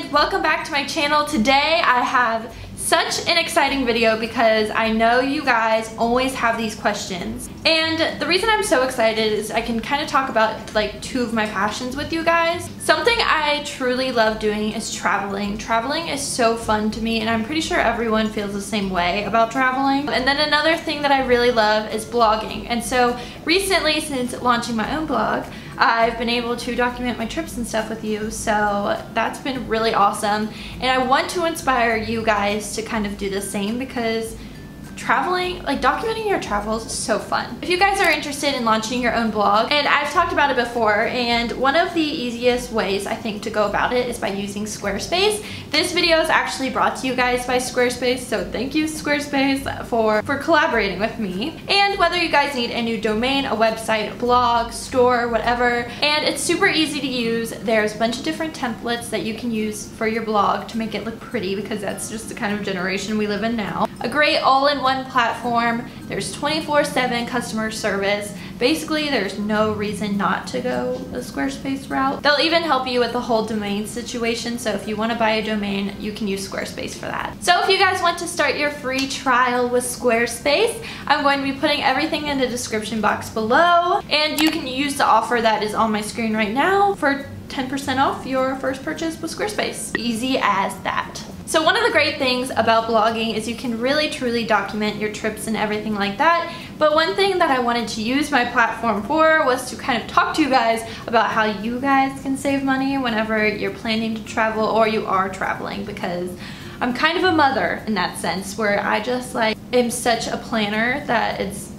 and welcome back to my channel. Today I have such an exciting video because I know you guys always have these questions, and the reason I'm so excited is I can kind of talk about like two of my passions with you guys. Something I truly love doing is traveling. Traveling is so fun to me, and I'm pretty sure everyone feels the same way about traveling. And then another thing that I really love is blogging. And so recently, since launching my own blog, I've been able to document my trips and stuff with you, so that's been really awesome. And I want to inspire you guys to kind of do the same because traveling, like documenting your travels is so fun. If you guys are interested in launching your own blog, and I've talked about it before, and one of the easiest ways I think to go about it is by using Squarespace. This video is actually brought to you guys by Squarespace, so thank you Squarespace for collaborating with me. And whether you guys need a new domain, a website, a blog, store, whatever, and it's super easy to use. There's a bunch of different templates that you can use for your blog to make it look pretty, because that's just the kind of generation we live in now. A great all-in-one platform. There's 24/7 customer service. Basically, there's no reason not to go the Squarespace route. They'll even help you with the whole domain situation, so if you want to buy a domain, you can use Squarespace for that. So if you guys want to start your free trial with Squarespace, I'm going to be putting everything in the description box below, and you can use the offer that is on my screen right now for 10% off your first purchase with Squarespace. Easy as that. So one of the great things about blogging is you can really truly document your trips and everything like that. But one thing that I wanted to use my platform for was to kind of talk to you guys about how you guys can save money whenever you're planning to travel or you are traveling, because I'm kind of a mother in that sense, where I just like am such a planner that it's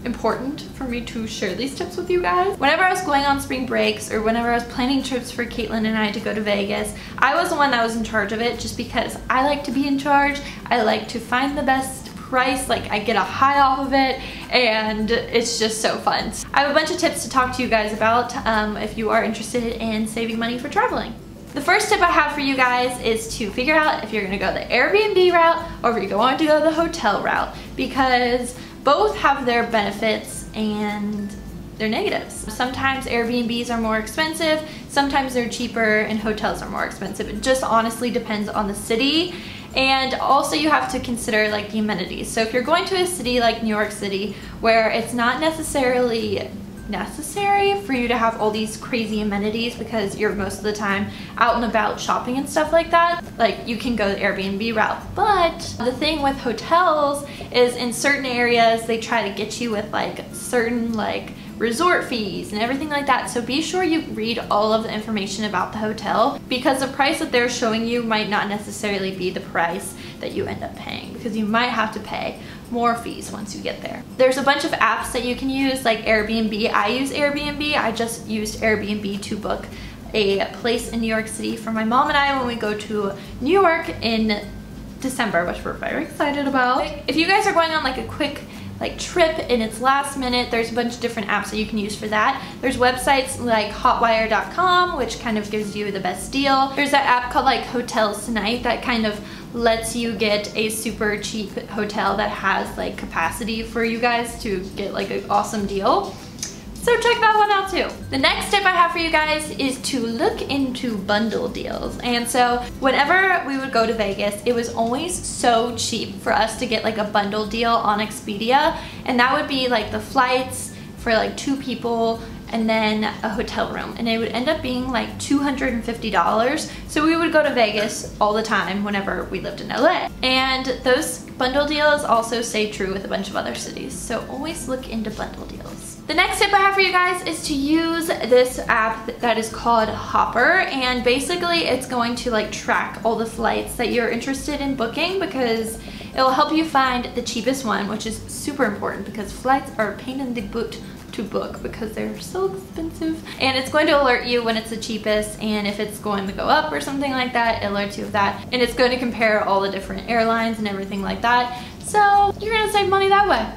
important for me to share these tips with you guys. Whenever I was going on spring breaks or whenever I was planning trips for Caitlin and I to go to Vegas, I was the one that was in charge of it, just because I like to be in charge. I like to find the best price, like I get a high off of it, and it's just so fun. I have a bunch of tips to talk to you guys about if you are interested in saving money for traveling. The first tip I have for you guys is to figure out if you're gonna go the Airbnb route or if you're going to go the hotel route, because both have their benefits and their negatives. Sometimes Airbnbs are more expensive, sometimes they're cheaper, and hotels are more expensive. It just honestly depends on the city. And also you have to consider like the amenities. So if you're going to a city like New York City, where it's not necessarily necessary for you to have all these crazy amenities because you're most of the time out and about shopping and stuff like that, like you can go the Airbnb route. But the thing with hotels is in certain areas they try to get you with like certain like resort fees and everything like that. So be sure you read all of the information about the hotel, because the price that they're showing you might not necessarily be the price that you end up paying, because you might have to pay more fees once you get there. There's a bunch of apps that you can use, like Airbnb. I use Airbnb. I just used Airbnb to book a place in New York City for my mom and I when we go to New York in December, which we're very excited about. If you guys are going on like a quick like trip and it's last minute, there's a bunch of different apps that you can use for that. There's websites like hotwire.com, which kind of gives you the best deal. There's that app called like Hotels Tonight that kind of lets you get a super cheap hotel that has like capacity for you guys to get like an awesome deal. So check that one out too. The next tip I have for you guys is to look into bundle deals. And so whenever we would go to Vegas, it was always so cheap for us to get like a bundle deal on Expedia. And that would be like the flights for like 2 people and then a hotel room, and it would end up being like $250. So we would go to Vegas all the time whenever we lived in LA. And those bundle deals also stay true with a bunch of other cities. So always look into bundle deals. The next tip I have for you guys is to use this app that is called Hopper, and basically it's going to like track all the flights that you're interested in booking, because it'll help you find the cheapest one, which is super important because flights are a pain in the butt to book because they're so expensive. And it's going to alert you when it's the cheapest, and if it's going to go up or something like that, it alerts you of that. And it's going to compare all the different airlines and everything like that. So you're gonna save money that way.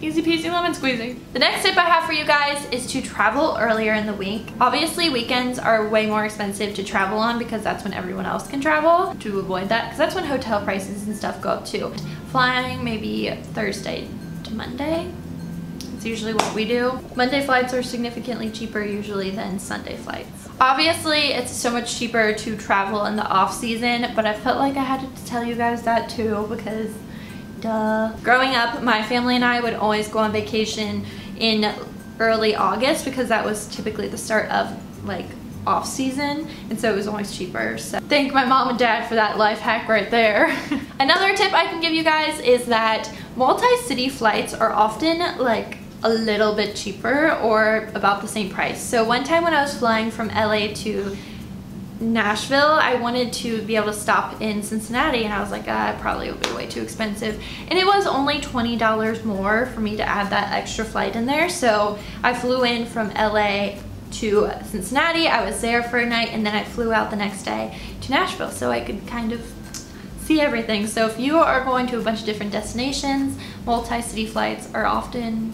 Easy peasy lemon squeezy. The next tip I have for you guys is to travel earlier in the week. Obviously weekends are way more expensive to travel on because that's when everyone else can travel. To avoid that, because that's when hotel prices and stuff go up too. Flying maybe Thursday to Monday. It's usually what we do. Monday flights are significantly cheaper usually than Sunday flights. Obviously, it's so much cheaper to travel in the off season, but I felt like I had to tell you guys that too because duh. Growing up, my family and I would always go on vacation in early August because that was typically the start of like off season, and so it was always cheaper. So thank my mom and dad for that life hack right there. Another tip I can give you guys is that multi-city flights are often like a little bit cheaper or about the same price. So one time when I was flying from LA to Nashville, I wanted to be able to stop in Cincinnati, and I was like, it probably would be way too expensive. And it was only $20 more for me to add that extra flight in there. So I flew in from LA to Cincinnati, I was there for a night, and then I flew out the next day to Nashville so I could kind of see everything. So if you are going to a bunch of different destinations, multi-city flights are often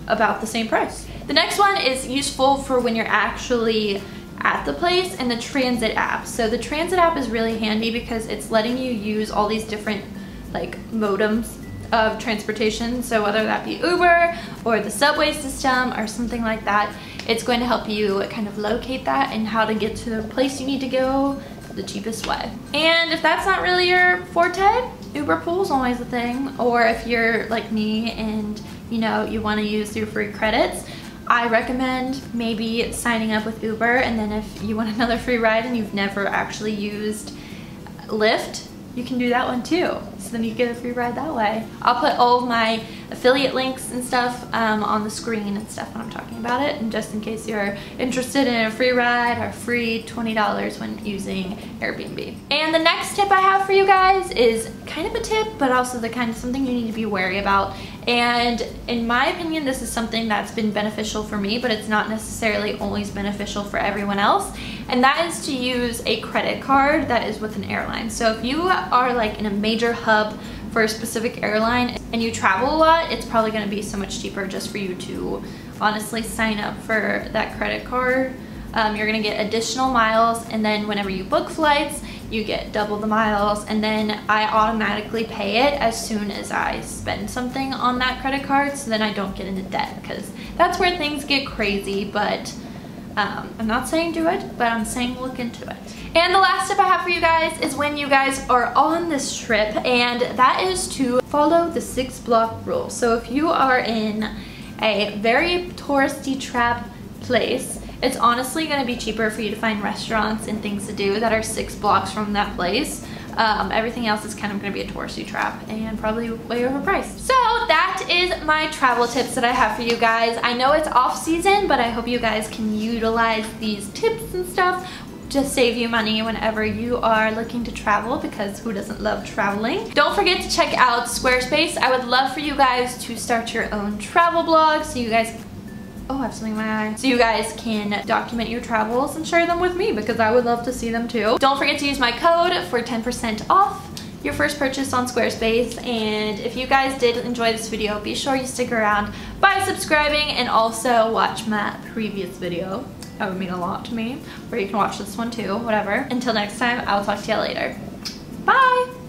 about the same price. The next one is useful for when you're actually at the place, and the transit app. So the transit app is really handy because it's letting you use all these different like modems of transportation. So whether that be Uber or the subway system or something like that, it's going to help you kind of locate that and how to get to the place you need to go the cheapest way. And if that's not really your forte, Uber Pool's always a thing. Or if you're like me and you know you want to use your free credits, I recommend maybe signing up with Uber, and then if you want another free ride and you've never actually used Lyft, you can do that one too. So then you get a free ride that way. I'll put all of my affiliate links and stuff on the screen and stuff when I'm talking about it, and just in case you're interested in a free ride or free $20 when using Airbnb. And the next tip I have for you guys is kind of a tip, but also the kind of something you need to be wary about. And in my opinion, this is something that's been beneficial for me, but it's not necessarily always beneficial for everyone else. And that is to use a credit card that is with an airline. So if you are like in a major hub for a specific airline and you travel a lot, it's probably going to be so much cheaper just for you to honestly sign up for that credit card. You're going to get additional miles, and then whenever you book flights, you get double the miles, and then I automatically pay it as soon as I spend something on that credit card, so then I don't get into debt, because that's where things get crazy. But I'm not saying do it, but I'm saying look into it. And the last tip I have for you guys is when you guys are on this trip, and that is to follow the 6-block rule. So if you are in a very touristy trap place, it's honestly going to be cheaper for you to find restaurants and things to do that are 6 blocks from that place. Everything else is kind of going to be a touristy trap and probably way overpriced. So that is my travel tips that I have for you guys. I know it's off season, but I hope you guys can utilize these tips and stuff to save you money whenever you are looking to travel, because who doesn't love traveling? Don't forget to check out Squarespace. I would love for you guys to start your own travel blog so you guys I have something in my eye. So you guys can document your travels and share them with me, because I would love to see them too. Don't forget to use my code for 10% off your first purchase on Squarespace. And if you guys did enjoy this video, be sure you stick around by subscribing and also watch my previous video. That would mean a lot to me. Or you can watch this one too, whatever. Until next time, I'll talk to you later. Bye!